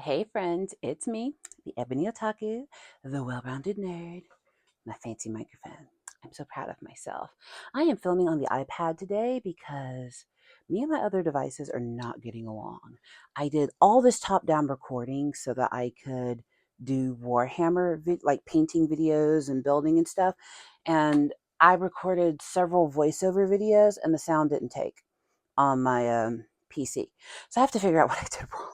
Hey friends, it's me, the Ebony Otaku, the well-rounded nerd, my fancy microphone. I'm so proud of myself. I am filming on the iPad today because me and my other devices are not getting along. I did all this top-down recording so that I could do Warhammer, like painting videos and building and stuff, and I recorded several voiceover videos and the sound didn't take on my PC. So I have to figure out what I did wrong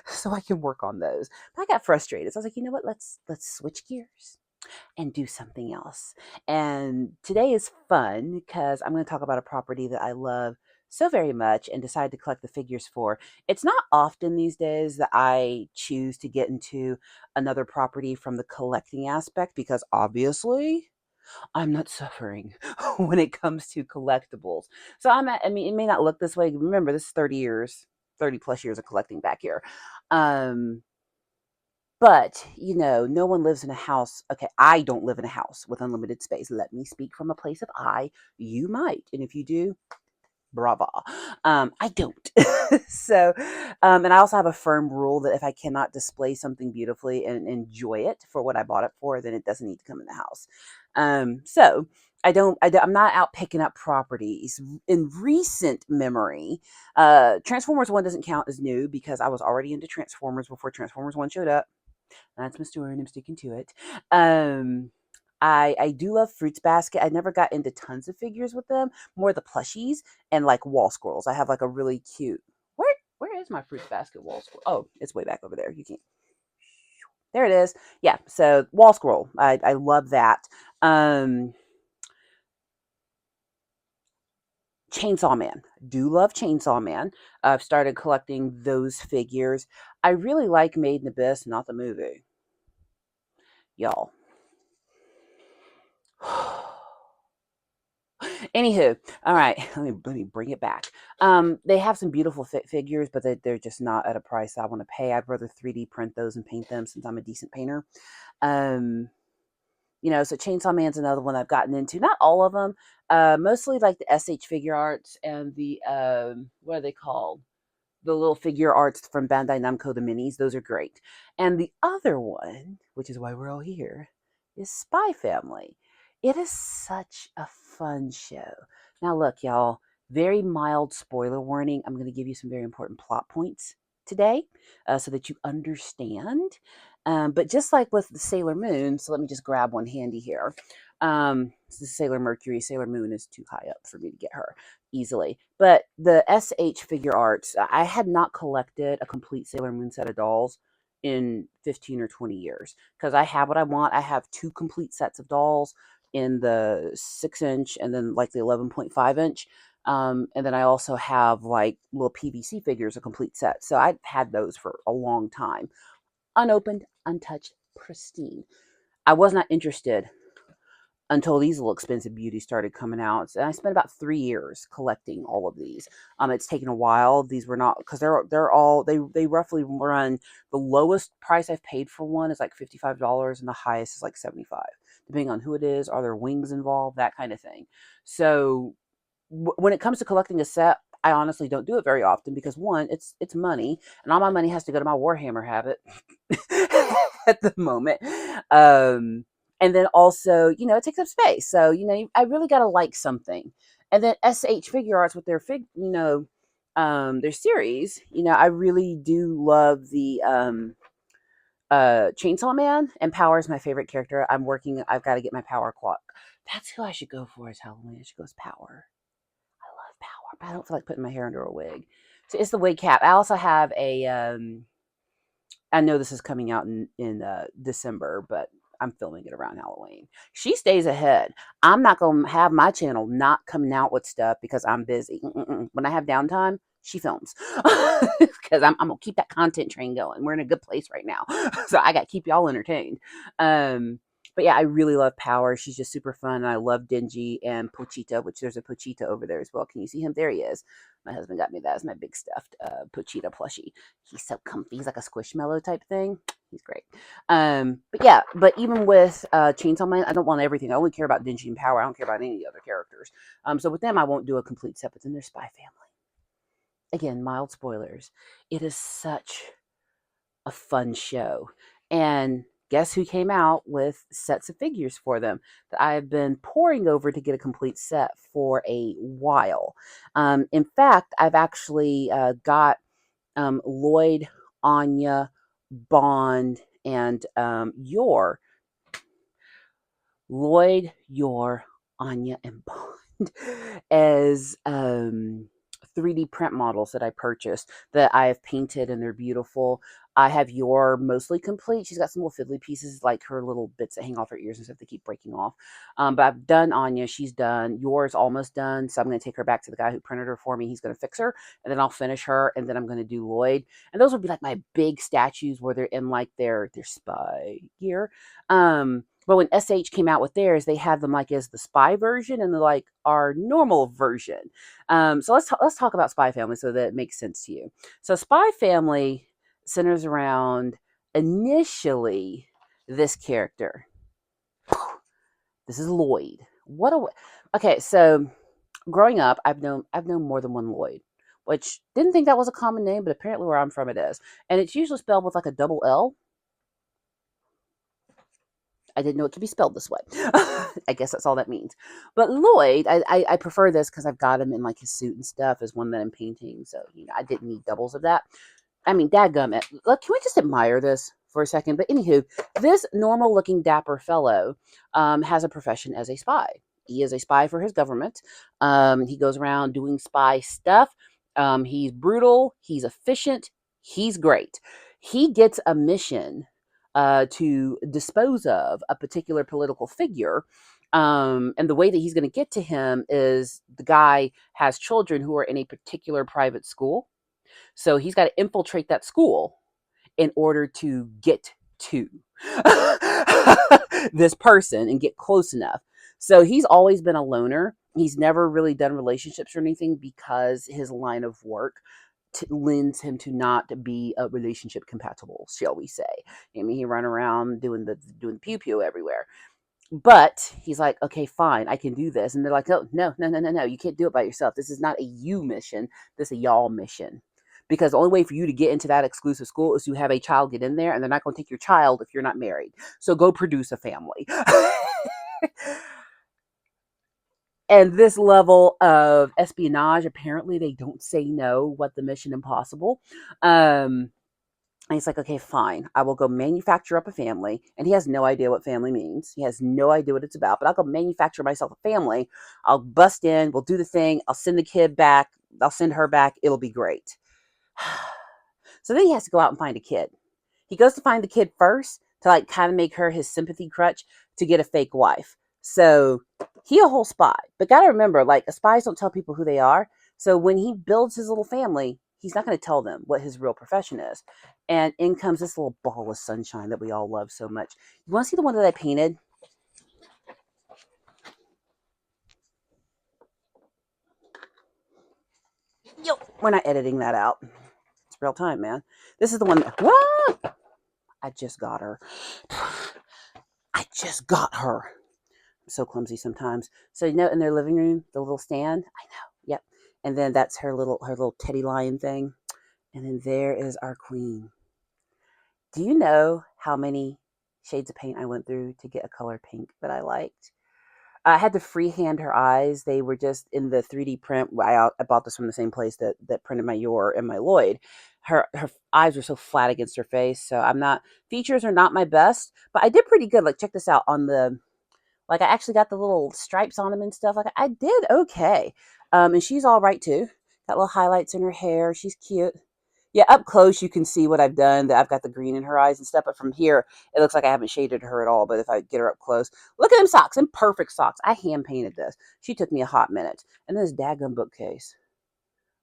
so I can work on those. But I got frustrated. So I was like, you know what? Let's switch gears and do something else. And today is fun because I'm going to talk about a property that I love so very much and decided to collect the figures for. It's not often these days that I choose to get into another property from the collecting aspect because obviously I'm not suffering when it comes to collectibles. So I mean, it may not look this way. Remember, this is 30 years, 30 plus years of collecting back here. Um, but, no one lives in a house. Okay, I don't live in a house with unlimited space. Let me speak from a place of I. You might. And if you do, brava. I don't. So, and I also have a firm rule that if I cannot display something beautifully and enjoy it for what I bought it for, then it doesn't need to come in the house. So I'm not out picking up properties. In recent memory, Transformers 1 doesn't count as new because I was already into Transformers before Transformers 1 showed up. That's my story and I'm sticking to it. I do love Fruits Basket. I never got into tons of figures with them, more the plushies and like wall scrolls. I have like a really cute. Where is my Fruits Basket wall scroll? Oh, it's way back over there. You can't. There it is. Yeah, so wall scroll. I love that. Chainsaw Man. Do love Chainsaw Man. I've started collecting those figures. I really like Made in Abyss, not the movie. Y'all. Anywho, all right, let me bring it back. They have some beautiful figures, but they're just not at a price I want to pay. I'd rather 3D print those and paint them since I'm a decent painter. Um, so Chainsaw Man's another one I've gotten into. Not all of them, mostly like the S.H.Figuarts and the what are they called? The little figure arts from Bandai Namco, the minis. Those are great. And the other one, which is why we're all here, is Spy Family. It is such a fun show. Now, look, y'all, very mild spoiler warning. I'm going to give you some very important plot points today so that you understand. But just like with the Sailor Moon, so let me just grab one handy here. This is Sailor Mercury. Sailor Moon is too high up for me to get her easily. But the S.H.Figuarts, I had not collected a complete Sailor Moon set of dolls in 15 or 20 years because I have what I want. I have 2 complete sets of dolls in the 6-inch and then like the 11.5-inch. And then I also have like little PVC figures, a complete set. So I've had those for a long time. Unopened, untouched, pristine. I was not interested until these little expensive beauties started coming out. And I spent about 3 years collecting all of these. It's taken a while. These were not because they roughly run. The lowest price I've paid for one is like $55, and the highest is like 75, depending on who it is. Are there wings involved? That kind of thing. So when it comes to collecting a set, I honestly don't do it very often because one, it's money, and all my money has to go to my Warhammer habit at the moment. And then also, it takes up space. So, I really got to like something. And then S.H.Figuarts with their series, I really do love the Chainsaw Man, and Power is my favorite character. I've got to get my Power clock. That's who I should go for as Halloween. I should go as Power. I love Power, but I don't feel like putting my hair under a wig. So it's the wig cap. I also have I know this is coming out in December, but I'm filming it around Halloween. She stays ahead. I'm not going to have my channel not coming out with stuff because I'm busy. When I have downtime, she films because I'm going to keep that content train going. We're in a good place right now. So I got to keep y'all entertained. But yeah, I really love Power. She's just super fun. And I love Denji and Pochita, which there's a Pochita over there as well. Can you see him? There he is. My husband got me that as my big stuffed Pochita plushie. He's so comfy. He's like a squishmallow type thing. He's great. But even with Chainsaw Man, I don't want everything. I only care about Denji and Power. I don't care about any of the other characters. So with them, I won't do a complete set. But then there's Spy Family. Again, mild spoilers. It is such a fun show. And guess who came out with sets of figures for them that I have been poring over to get a complete set for a while. In fact, I've actually got Lloyd, Anya, Bond, and Yor, Anya, and Bond as 3D print models that I purchased that I have painted, and they're beautiful. I have Yor mostly complete. She's got some little fiddly pieces, like her little bits that hang off her ears and stuff that keep breaking off. But I've done Anya. She's done. Yor's almost done. So I'm going to take her back to the guy who printed her for me. He's going to fix her, and then I'll finish her, and then I'm going to do Lloyd. And those would be like my big statues where they're in like their spy gear. But when SH came out with theirs, they had them like as the spy version and the like our normal version. So let's talk about Spy Family so that it makes sense to you. So Spy Family centers around initially this character. This is Lloyd. What a okay. So growing up, I've known more than one Lloyd, which didn't think that was a common name, but apparently where I'm from it is, and it's usually spelled with like a double L. I didn't know it could be spelled this way. I guess that's all that means. But Lloyd, I prefer this because I've got him in like his suit and stuff as one that I'm painting. So, I didn't need doubles of that. I mean, dadgummit. Look, can we just admire this for a second? But anywho, this normal looking dapper fellow has a profession as a spy. He is a spy for his government. He goes around doing spy stuff. He's brutal. He's efficient. He's great. He gets a mission to dispose of a particular political figure. And the way that he's going to get to him is the guy has children who are in a particular private school. So he's got to infiltrate that school in order to get to this person and get close enough. So he's always been a loner. He's never really done relationships or anything because his line of work lends him to not be relationship compatible, shall we say. I mean, he run around doing the pew pew everywhere. But he's like, okay, fine, I can do this. And they're like, oh, no, no, no, no, no, you can't do it by yourself. This is not a you mission. This is a y'all mission. Because the only way for you to get into that exclusive school is to have a child get in there, and they're not going to take your child if you're not married. So go produce a family. And this level of espionage, apparently they don't say no. What the Mission Impossible? And he's like, okay, fine. I will go manufacture up a family. And he has no idea what family means. He has no idea what it's about. But I'll go manufacture myself a family. I'll bust in. We'll do the thing. I'll send the kid back. I'll send her back. It'll be great. So then he has to go out and find a kid. He goes to find the kid first to like kind of make her his sympathy crutch to get a fake wife. So he a whole spy. But gotta remember, like spies don't tell people who they are. So when he builds his little family, he's not going to tell them what his real profession is. And in comes this little ball of sunshine that we all love so much. You want to see the one that I painted? Yo, we're not editing that out. It's real time, man. This is the one that, what? I just got her. I just got her. I'm so clumsy sometimes. So in their living room, the little stand. I know. Yep. And then that's her little teddy lion thing. And then there is our queen. Do you know how many shades of paint I went through to get a color pink that I liked? I had to freehand her eyes. They were just in the 3D print. I bought this from the same place that printed my Yor and my Lloyd. Her eyes were so flat against her face. So features are not my best, but I did pretty good. Like, check this out on I actually got the little stripes on them and stuff. Like, I did okay. And she's all right too. Got little highlights in her hair. She's cute. Yeah, up close you can see what I've done. That I've got the green in her eyes and stuff. But from here, it looks like I haven't shaded her at all. But if I get her up close, look at them socks. Them perfect socks. I hand painted this. She took me a hot minute. And this daggum bookcase.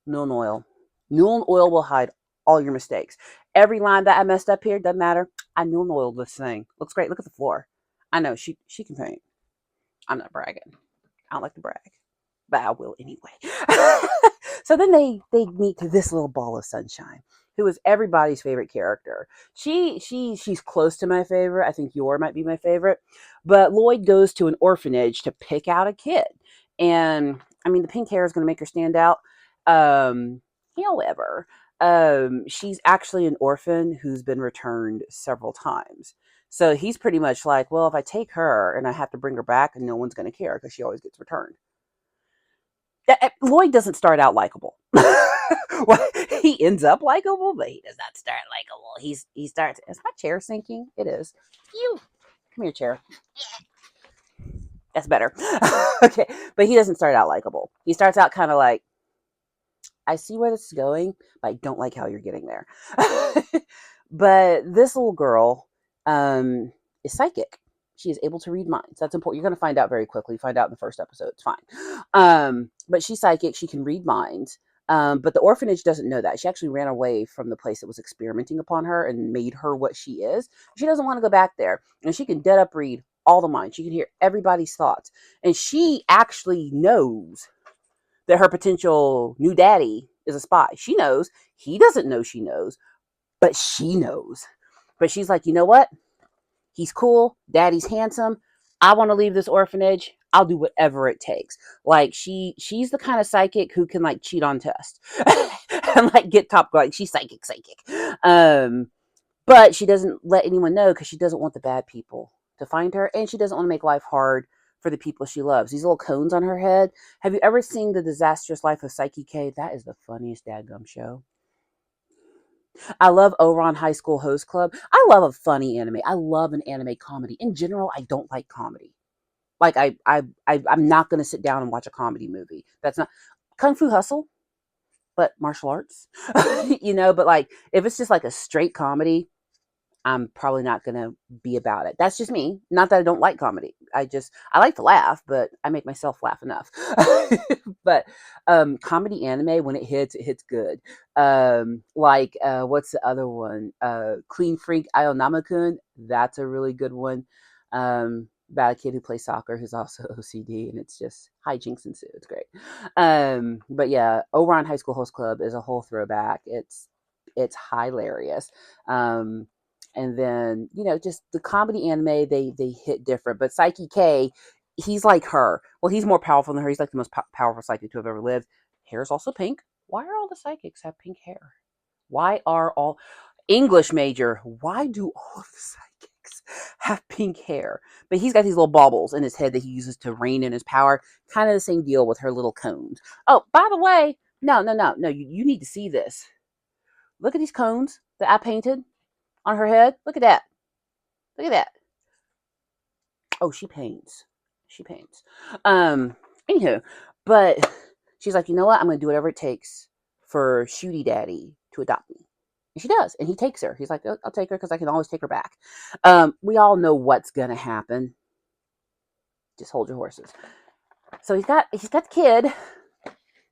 Nuln oil. Nuln oil will hide all your mistakes. Every line that I messed up here, doesn't matter. I Nuln oiled this thing. Looks great. Look at the floor. I know she can paint. I'm not bragging. I don't like to brag, but I will anyway. So then they meet to this little ball of sunshine, who is everybody's favorite character. She's close to my favorite. I think Yor might be my favorite. But Lloyd goes to an orphanage to pick out a kid, and I mean the pink hair is going to make her stand out. However, She's actually an orphan who's been returned several times. So he's pretty much like, well, if I take her and I have to bring her back, no one's going to care because she always gets returned. Lloyd doesn't start out likable. Well, he ends up likable, but he does not start likable. He starts. Is my chair sinking? It is. You come here, chair. That's better. Okay, but he doesn't start out likable. He starts out kind of like, I see where this is going, but I don't like how you're getting there. But this little girl is psychic. She is able to read minds. That's important. You're going to find out very quickly. Find out in the first episode. It's fine. But she's psychic. She can read minds. But the orphanage doesn't know that. She actually ran away from the place that was experimenting upon her and made her what she is. She doesn't want to go back there. And she can dead up read all the minds. She can hear everybody's thoughts. And she actually knows that her potential new daddy is a spy. She knows. He doesn't know she knows, but she knows. But she's like, you know what? He's cool. Daddy's handsome. I want to leave this orphanage. I'll do whatever it takes. Like she's the kind of psychic who can like cheat on tests and like get top. Like she's psychic. But she doesn't let anyone know because she doesn't want the bad people to find her, and she doesn't want to make life hard for the people she loves. These little cones on her head. Have you ever seen The Disastrous Life of Psyche K? That is the funniest dadgum show. I love Oron High School Host Club. I love a funny anime. I love an anime comedy. In general, I don't like comedy. Like I'm not going to sit down and watch a comedy movie. That's not Kung Fu Hustle, but martial arts. But like if it's just like a straight comedy, I'm probably not going to be about it. That's just me. Not that I don't like comedy. I like to laugh, but I make myself laugh enough. But comedy anime, when it hits good. What's the other one? Clean Freak Aonamakun. That's a really good one. About a kid who plays soccer who's also OCD, and it's just hijinks ensue. It's great. But yeah, Oron High School Host Club is a whole throwback. It's hilarious. And then just the comedy anime, they hit different. But Psyche K, he's like her. Well, he's more powerful than her. He's like the most powerful psychic to have ever lived. Hair's also pink. Why are all the psychics have pink hair? Why are all English major? Why do all of the psychics have pink hair? But he's got these little baubles in his head that he uses to rein in his power. Kind of the same deal with her little cones. Oh, by the way, no. You need to see this. Look at these cones that I painted on her head. Look at that. Look at that. Oh, she paints. She paints. Anywho, but she's like, you know what? I'm going to do whatever it takes for Shooty Daddy to adopt me. And she does. And he takes her. He's like, I'll take her because I can always take her back. We all know what's going to happen. Just hold your horses. So he's got the kid.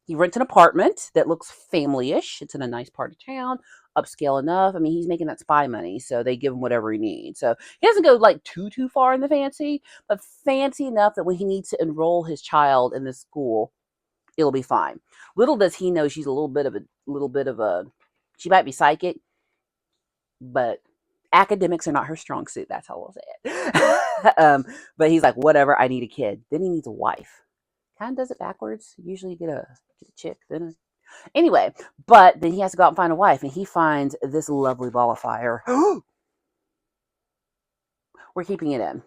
He rents an apartment that looks family-ish. It's in a nice part of town, upscale enough. I mean, he's making that spy money, so they give him whatever he needs. So he doesn't go like too far in the fancy, but fancy enough that when he needs to enroll his child in this school, it'll be fine. Little does he know she's a little bit of a she might be psychic, but academics are not her strong suit. That's how we'll say it. But he's like, whatever, I need a kid. Then he needs a wife. Kind of does it backwards. Usually you get a chick, then anyway, but then he has to go out and find a wife, and he finds this lovely ball of fire. We're keeping it in.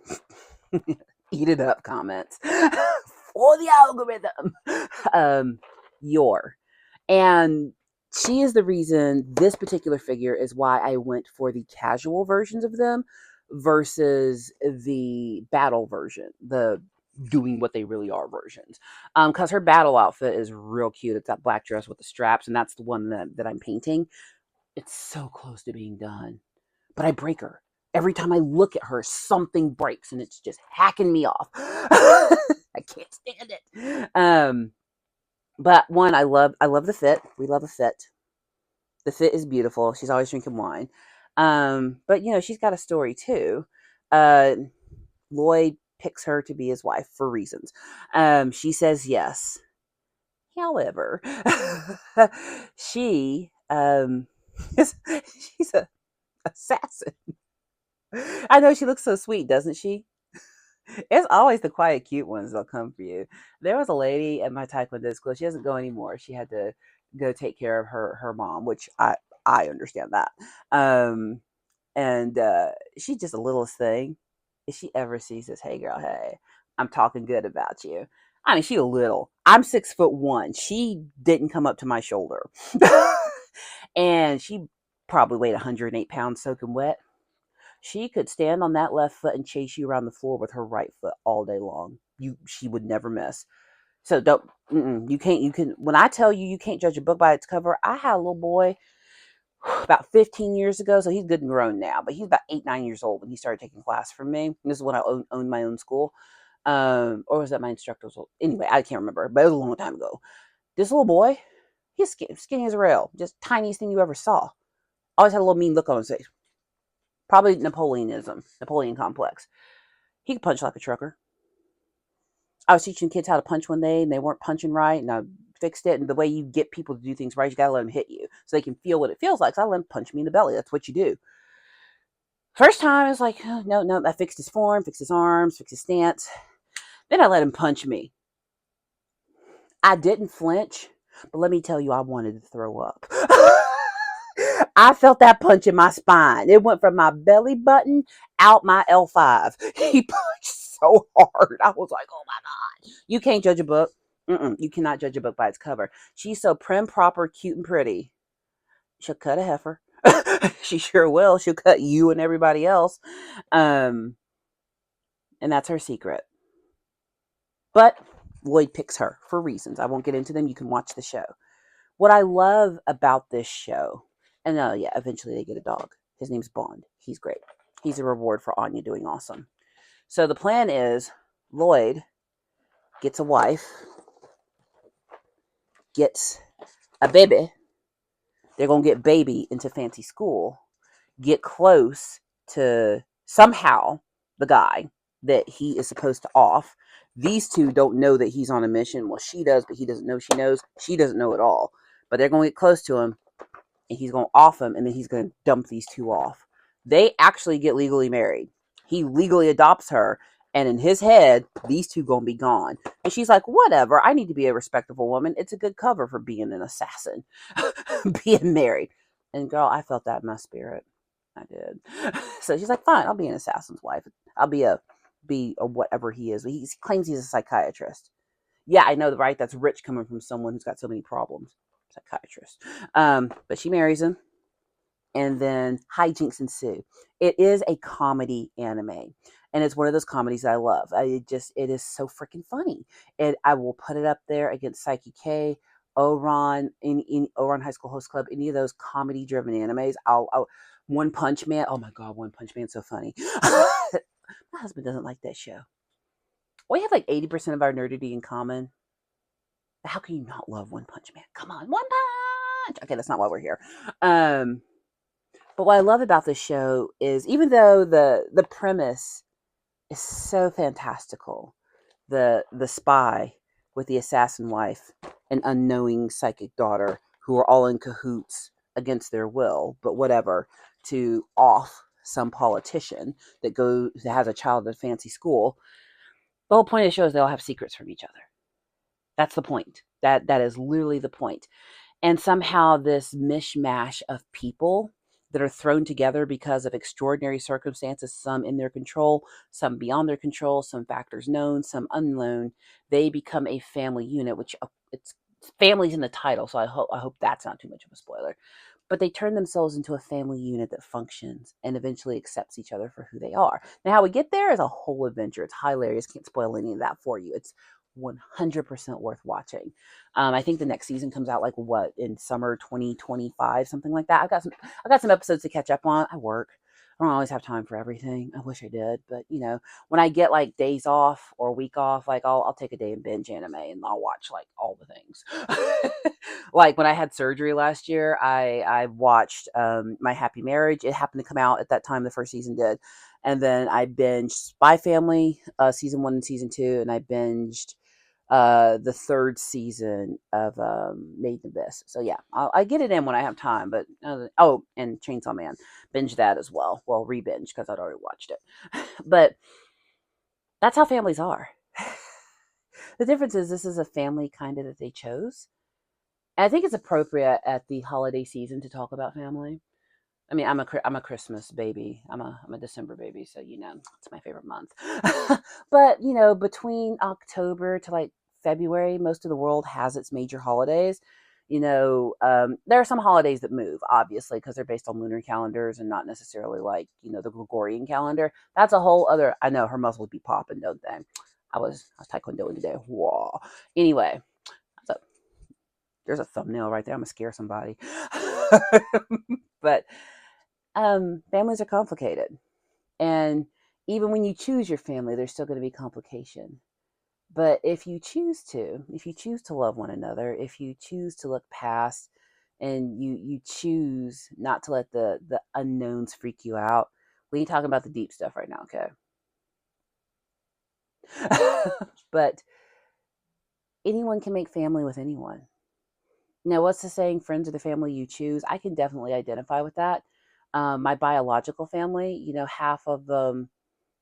Eat it up, comments. For the algorithm. Yor. And she is the reason this particular figure is why I went for the casual versions of them versus the battle version, the doing what they really are versions. Because her battle outfit is real cute. It's that black dress with the straps, and that's the one that I'm painting. It's so close to being done, but I break her. Every time I look at her, something breaks, and it's just hacking me off. I can't stand it. But one, I love the fit. We love a fit. The fit is beautiful. She's always drinking wine. But she's got a story too. Lloyd picks her to be his wife for reasons. She says yes. However, she's a assassin. I know she looks so sweet, doesn't she? It's always the quiet, cute ones that'll come for you. There was a lady at my Taekwondo school. She doesn't go anymore. She had to go take care of her mom, which I understand that. Um, and she's just the littlest thing. If she ever sees this, hey girl, hey, I'm talking good about you. I mean, she a little. I'm 6'1". She didn't come up to my shoulder, and she probably weighed 108 pounds soaking wet. She could stand on that left foot and chase you around the floor with her right foot all day long. She would never miss. So don't, you can't, you can, when I tell you you can't judge a book by its cover, I had a little boy about 15 years ago. So he's good and grown now, but he's about 8, 9 years old when he started taking class from me. And this is when I owned my own school. Or was that my instructor's? Anyway, I can't remember, but it was a long time ago. This little boy, he's skinny as a rail, just tiniest thing you ever saw. Always had a little mean look on his face. Probably Napoleon complex. He could punch like a trucker. I was teaching kids how to punch one day and they weren't punching right, and I fixed it. And the way you get people to do things right, you gotta let them hit you so they can feel what it feels like. So I let them punch me in the belly. That's what you do. First time, I was like, oh, no, no. I fixed his form, fixed his arms, fixed his stance. Then I let him punch me. I didn't flinch, but let me tell you, I wanted to throw up. I felt that punch in my spine. It went from my belly button out my L5. He punched so hard. I was like, oh my God. You can't judge a book. You cannot judge a book by its cover. She's so prim, proper, cute, and pretty. She'll cut a heifer. She sure will. She'll cut you and everybody else. Um, and that's her secret. But Lloyd picks her for reasons. I won't get into them. You can watch the show. What I love about this show, and yeah, eventually they get a dog. His name's Bond. He's great. He's a reward for Anya doing awesome. So the plan is Lloyd gets a wife, gets a baby. They're going to get baby into fancy school, get close to somehow the guy that he is supposed to off. These two don't know that he's on a mission. Well, she does, but he doesn't know she knows. She doesn't know at all. But they're going to get close to him, and he's going to off him, and then he's going to dump these two off. They actually get legally married. He legally adopts her, and in his head, these two going to be gone. And she's like, whatever, I need to be a respectable woman. It's a good cover for being an assassin, being married. And girl, I felt that in my spirit. I did. So she's like, fine, I'll be an assassin's wife. I'll be a whatever he is. He claims he's a psychiatrist. Yeah, I know, right? That's rich coming from someone who's got so many problems. Psychiatrist. But she marries him, and then hijinks ensue. It is a comedy anime, and it's one of those comedies I love. It is so freaking funny. And I will put it up there against Psyche K, Oran, in Oran High School Host Club, any of those comedy driven animes. I'll One Punch Man. Oh my God, One Punch Man's so funny. My husband doesn't like that show. We have like 80% of our nerdity in common. How can you not love One Punch Man? Come on, One Punch. Okay, that's not why we're here. But what I love about this show is, even though the premise is so fantastical, the spy with the assassin wife and unknowing psychic daughter who are all in cahoots against their will, but whatever, to off some politician that has a child at a fancy school. The whole point of the show is they all have secrets from each other. That's the point. That is literally the point. And somehow this mishmash of people that are thrown together because of extraordinary circumstances, some in their control, some beyond their control, some factors known, some unknown, they become a family unit, which it's family's in the title, so I hope that's not too much of a spoiler. But they turn themselves into a family unit that functions and eventually accepts each other for who they are. Now, how we get there is a whole adventure. It's hilarious. Can't spoil any of that for you. It's 100% worth watching. I think the next season comes out like what, in summer 2025, something like that. I've got some episodes to catch up on. I work. I don't always have time for everything. I wish I did, but when I get like days off or a week off, like I'll take a day and binge anime and I'll watch like all the things. Like when I had surgery last year, I watched My Happy Marriage. It happened to come out at that time. The first season did, and then I binged Spy Family season 1 and season 2, and I binged the third season of Made in Abyss. So yeah, I get it in when I have time. But and Chainsaw Man, binge that as well. Well, re-binge because I'd already watched it. But that's how families are. The difference is this is a family kind of that they chose, And I think it's appropriate at the holiday season to talk about family. I mean, I'm a Christmas baby. I'm a December baby, so it's my favorite month. But between October to like February, most of the world has its major holidays. There are some holidays that move, obviously, because they're based on lunar calendars and not necessarily like the Gregorian calendar. That's a whole other. I know her muscles be popping, don't they? I was taekwondoing today. Whoa. Anyway, so there's a thumbnail right there. I'm gonna scare somebody. But families are complicated. And even when you choose your family, there's still going to be complication. But if you choose to love one another, if you choose to look past and you choose not to let the unknowns freak you out, we ain't talking about the deep stuff right now, okay? But anyone can make family with anyone. Now, what's the saying? Friends are the family you choose. I can definitely identify with that. My biological family, half of them,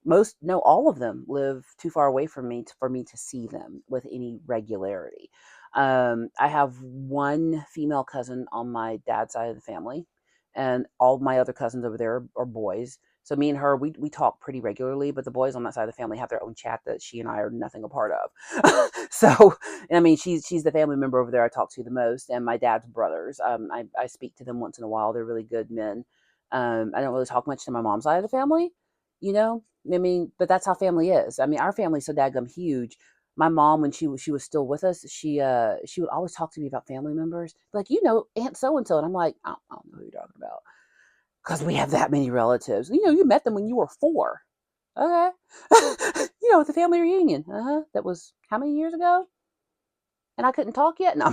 most no all of them live too far away from me for me to see them with any regularity. I have one female cousin on my dad's side of the family, and all my other cousins over there are boys. So me and her, we talk pretty regularly, but the boys on that side of the family have their own chat that she and I are nothing a part of. So I mean, she's the family member over there I talk to the most, and my dad's brothers. I speak to them once in a while. They're really good men. I don't really talk much to my mom's side of the family, you know. I mean, but that's how family is. I mean, our family's so daggum huge. My mom, when she was still with us, she would always talk to me about family members, like Aunt so and so, and I'm like, I don't know who you're talking about, because we have that many relatives. You met them when you were 4. Okay, at the family reunion. That was how many years ago? And I couldn't talk yet. No,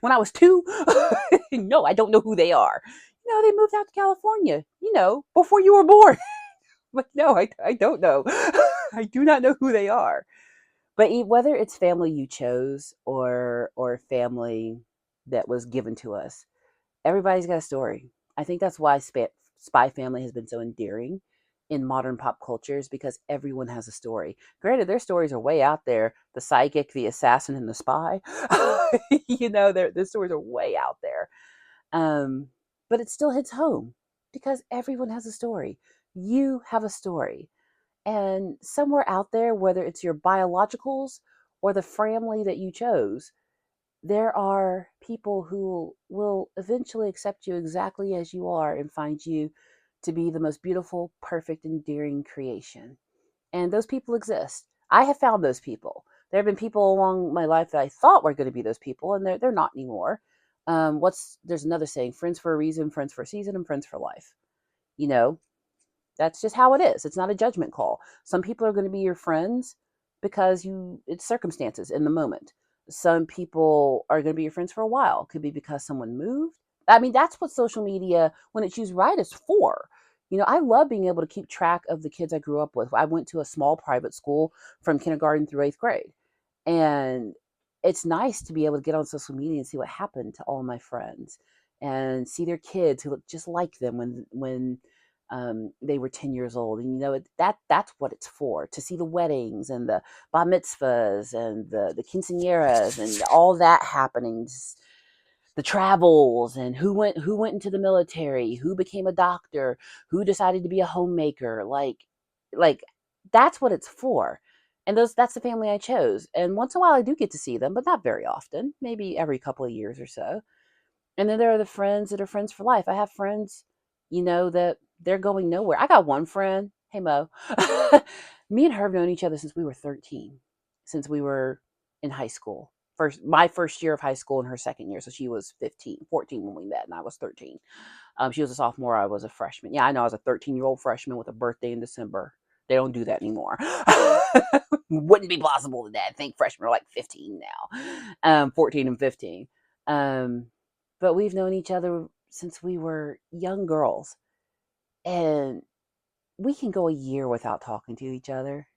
when I was 2. No, I don't know who they are. They moved out to California. Before you were born. But no, I don't know. I do not know who they are. But whether it's family you chose or family that was given to us, everybody's got a story. I think that's why Spy Family has been so endearing in modern pop cultures, because everyone has a story. Granted, their stories are way out there. The psychic, the assassin, and the spy. Their stories are way out there. Um, but it still hits home because everyone has a story. You have a story. And somewhere out there, whether it's your biologicals or the family that you chose, there are people who will eventually accept you exactly as you are and find you to be the most beautiful, perfect, endearing creation. And those people exist. I have found those people. There have been people along my life that I thought were going to be those people, and they're not anymore. There's another saying: friends for a reason, friends for a season, and friends for life. You know, that's just how it is. It's not a judgment call. Some people are going to be your friends because it's circumstances in the moment. Some people are going to be your friends for a while. Could be because someone moved. I mean, that's what social media, when it's used right, is for. I love being able to keep track of the kids I grew up with. I went to a small private school from kindergarten through 8th grade. And it's nice to be able to get on social media and see what happened to all my friends and see their kids who look just like them when they were 10 years old. And that's what it's for, to see the weddings and the bar mitzvahs and the quinceañeras and all that happening, the travels, and who went into the military, who became a doctor, who decided to be a homemaker. Like that's what it's for. And that's the family I chose. And once in a while I do get to see them, but not very often, maybe every couple of years or so. And then there are the friends that are friends for life. I have friends, that they're going nowhere. I got one friend. Hey, Mo. Me and her have known each other since we were 13, since we were in high school. My first year of high school and her second year. So she was 14 when we met, and I was 13. She was a sophomore. I was a freshman. Yeah, I know. I was a 13-year-old freshman with a birthday in December. They don't do that anymore. Wouldn't be possible today. I think freshmen are like 15 now, 14 and 15. Um, but we've known each other since we were young girls, and we can go a year without talking to each other,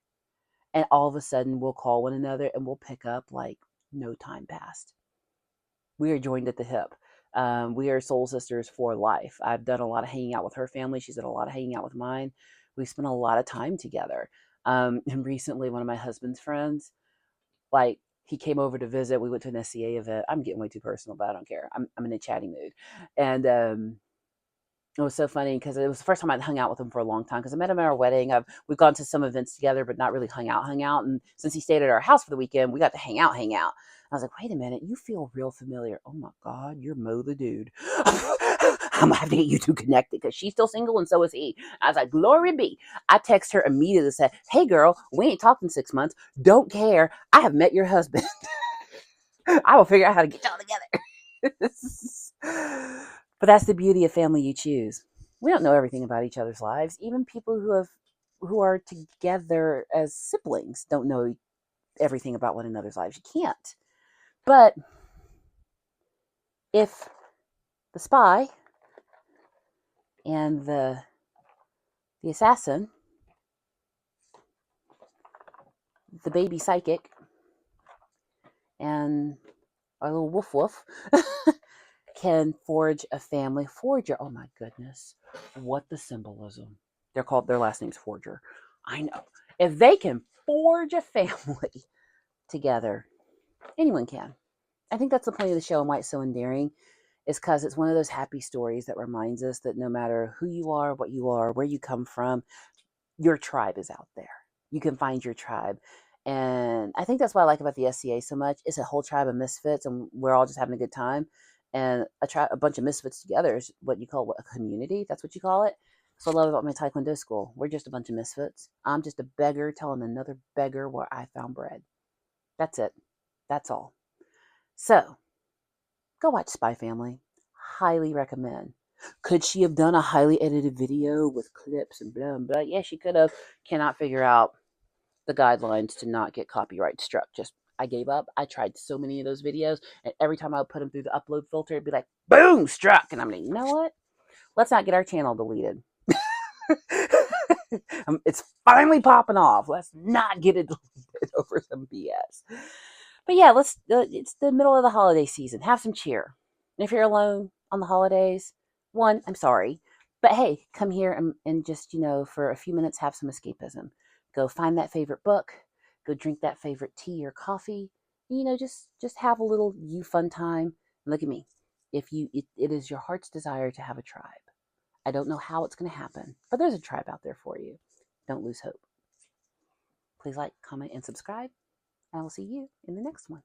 and all of a sudden we'll call one another and we'll pick up like no time passed. We are joined at the hip. We are soul sisters for life. I've done a lot of hanging out with her family. She's done a lot of hanging out with mine. We spent a lot of time together. And recently, one of my husband's friends, like, he came over to visit. We went to an SCA event. I'm getting way too personal, but I don't care. I'm in a chatty mood. And it was so funny because it was the first time I'd hung out with him for a long time because I met him at our wedding. We've gone to some events together, but not really hung out. And since he stayed at our house for the weekend, we got to hang out. I was like, wait a minute, you feel real familiar. Oh my God, you're Mo the dude. I'm gonna have to get you two connected because she's still single and so is he. I was like, glory be. I text her immediately and said, hey girl, we ain't talked in 6 months. Don't care. I have met your husband. I will figure out how to get y'all together. But that's the beauty of family you choose. We don't know everything about each other's lives. Even people who are together as siblings don't know everything about one another's lives. You can't. But if the spy and the assassin, the baby psychic, and our little woof woof can forge a family. Forger, oh my goodness, what the symbolism. Their last name's Forger. I know. If they can forge a family together, anyone can. I think that's the point of the show and why it's so endearing, is because it's one of those happy stories that reminds us that no matter who you are, what you are, where you come from, your tribe is out there. You can find your tribe. And I think that's what I like about the SCA so much. It's a whole tribe of misfits, and we're all just having a good time. And a bunch of misfits together is what you call a community. That's what you call it. So I love about my Taekwondo school. We're just a bunch of misfits. I'm just a beggar telling another beggar where I found bread. That's it. That's all. So go watch Spy Family. Highly recommend. Could she have done a highly edited video with clips and blah, blah? Yeah, she could have. Cannot figure out the guidelines to not get copyright struck. I gave up. I tried so many of those videos, and every time I would put them through the upload filter, it'd be like, boom, struck. And I'm like, you know what? Let's not get our channel deleted. It's finally popping off. Let's not get it deleted over some BS. But yeah, it's the middle of the holiday season. Have some cheer. And if you're alone on the holidays, one, I'm sorry. But hey, come here and just, for a few minutes, have some escapism. Go find that favorite book. Go drink that favorite tea or coffee. Just have a little you fun time. And look at me. It is your heart's desire to have a tribe. I don't know how it's going to happen, but there's a tribe out there for you. Don't lose hope. Please like, comment, and subscribe. I will see you in the next one.